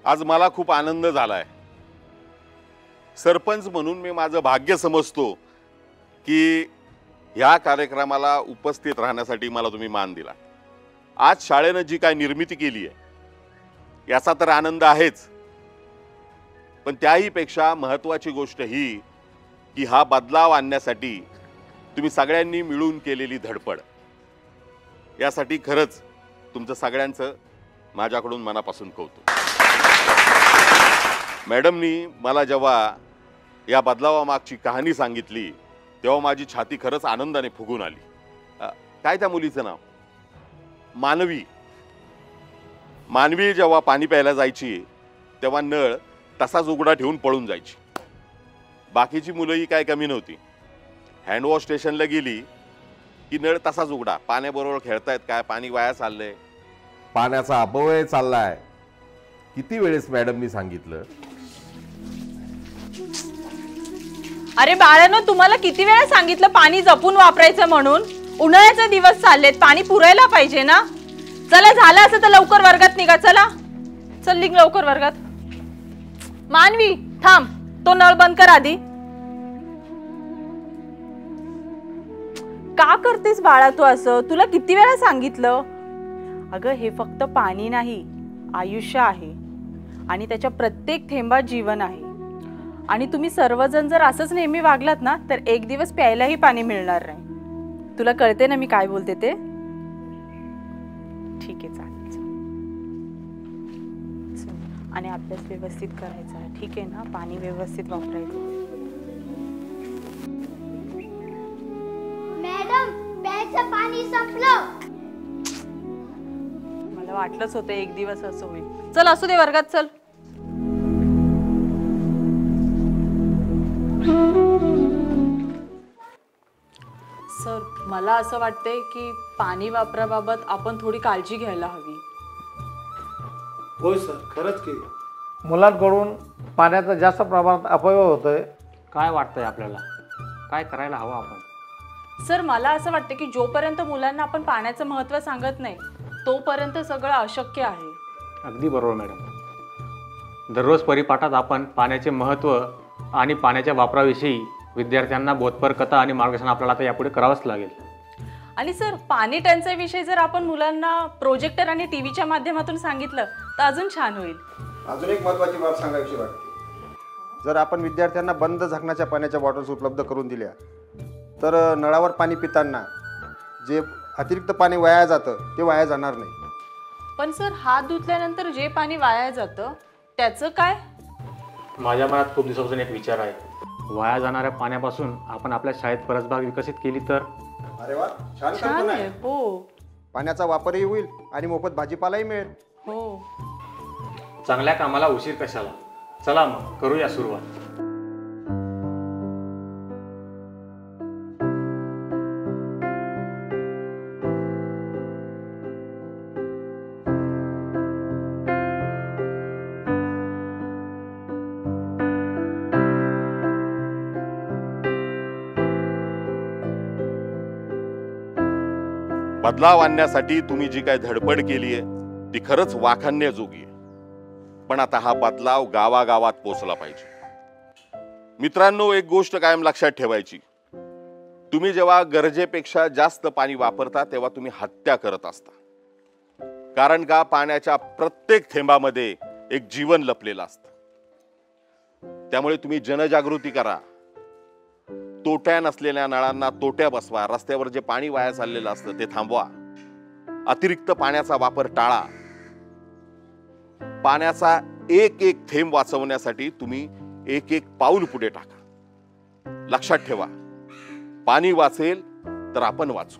आज मला खूप आनंद झालाय। सरपंच म्हणून मी माझं भाग्य समजतो की या कार्यक्रमाला उपस्थित राहण्यासाठी मला तुम्ही मान दिला। आज शाळेने जी काय निर्मिती केली आहे याचा तर आनंद आहेच, पण त्याही पेक्षा महत्त्वाची गोष्ट ही की हा बदलाव आणण्यासाठी तुम्ही सगळ्यांनी मिळून केलेली धडपड, यासाठी खरंच तुमचं सगळ्यांचं माझ्याकडून मनापासून कौतुक। मॅडमनी मला जेव्हा या बदलावामागची कहाणी सांगितली तेव्हा माझी छाती खरंच आनंदाने फुगून आली। काय त्या मुलीचं नाव? मानवी। मानवी जेव्हा पाणी प्यायला जायची तेव्हा नळ तसाच उघडा ठेवून पळून जायची। बाकीची मुलंही काय कमी नव्हती। हँडवॉश स्टेशनला गेली की नळ तसाच उघडा, पाण्याबरोबर खेळतायत काय, पाणी वाया चाललंय, पाण्याचा अपव्यय चाललाय। किती वेळेस मॅडमनी सांगितलं। अरे बाळांनो, तुम्हाला किती वेळा सांगितलं पाणी जपून वापरायचं म्हणून। उन्हाळ्याचे दिवस चाललेत, पाणी पुरायला पाहिजे ना। चला, झालं असं तर लवकर वर्गात निघा। चला चल, निघ लवकर वर्गात। मानवी थांब, तो नळ बंद कर आधी। का करतेस बाळा तू असं? तुला किती वेळा सांगितलं। अगं, हे फक्त पाणी नाही, आयुष्य आहे आणि त्याच्या प्रत्येक थेंबात जीवन आहे। आणि तुम्ही सर्वजण जर असंच नेहमी वागलात ना तर एक दिवस प्यायलाही पाणी मिळणार नाही। तुला कळते ना मी काय बोलते ते? ठीक आहे, चालेल। आणि अभ्यास व्यवस्थित करायचा, ठीक आहे ना? पाणी व्यवस्थित वापरायचं। मॅडम, प्यायचं पाणी संपलं। मला वाटलंच होतं एक दिवस असं होईल। चल, असू दे, वर्गात चल। सर, मला असं वाटतंय की पाणी वापराबाबत आपण थोडी काळजी घ्यायला हवी। होय सर, खरंच की मुलांकडून पाण्याचा जास्त प्रमाणात अपव्यय होतोय। काय वाटतंय आपल्याला, काय करायला हवं आपण? सर, मला असं वाटतं की जोपर्यंत मुलांना आपण पाण्याचं महत्त्व सांगत नाही तोपर्यंत सगळं अशक्य आहे। अगदी बरोबर मॅडम। दररोज परिपाठात आपण पाण्याचे महत्त्व आणि पाण्याच्या वापराविषयी विद्यार्थ्यांना बोधपर कथा आणि मार्गदर्शन आपल्याला आता यापुढे करावंच लागेल। आणि सर, पाणी टंचाईविषयी जर आपण मुलांना प्रोजेक्टर आणि टीव्हीच्या माध्यमातून सांगितलं तर अजून छान होईल। अजून एक महत्त्वाची बाब सांगायची वाटते। जर आपण विद्यार्थ्यांना बंद झाकणाच्या पाण्याच्या बॉटल्स उपलब्ध करून दिल्या तर नळावर पाणी पिताना जे अतिरिक्त पाणी वाया जातं ते वाया जाणार नाही। पण सर, हात धुतल्यानंतर जे पाणी वाया जातं त्याचं काय? माझ्या मनात खूप दिवसापासून एक विचार आहे, वाया जाणाऱ्या पाण्यापासून आपण आपल्या शाळेत परसबाग विकसित केली तर? अरे वा, छान छान कल्पना आहे। आहे। हो पाण्याचा वापरही होईल आणि मोफत भाजीपालाही मिळेल। हो, चांगल्या कामाला उशीर कशाला। चला मग करूया सुरुवात। बदलाव आणण्यासाठी तुम्ही जी काय धडपड केली आहे ती खरंच वाखाणण्याजोगी आहे, पण आता हा बदलाव गावागावात पोहोचला पाहिजे। मित्रांनो, एक गोष्ट कायम लक्षात ठेवायची, तुम्ही जेव्हा गरजेपेक्षा जास्त पाणी वापरता तेव्हा तुम्ही हत्या करत असता। कारण का, पाण्याच्या प्रत्येक थेंबामध्ये एक जीवन लपलेलं असतं। त्यामुळे तुम्ही जनजागृती करा, तोट्या नसलेल्या नळांना तोट्या बसवा, रस्त्यावर जे पाणी वाया चाललेलं असतं ते थांबवा, अतिरिक्त पाण्याचा वापर टाळा। पाण्याचा एक एक थेंब वाचवण्यासाठी तुम्ही एक एक पाऊल पुढे टाका। लक्षात ठेवा, पाणी वाचेल तर आपण वाचू।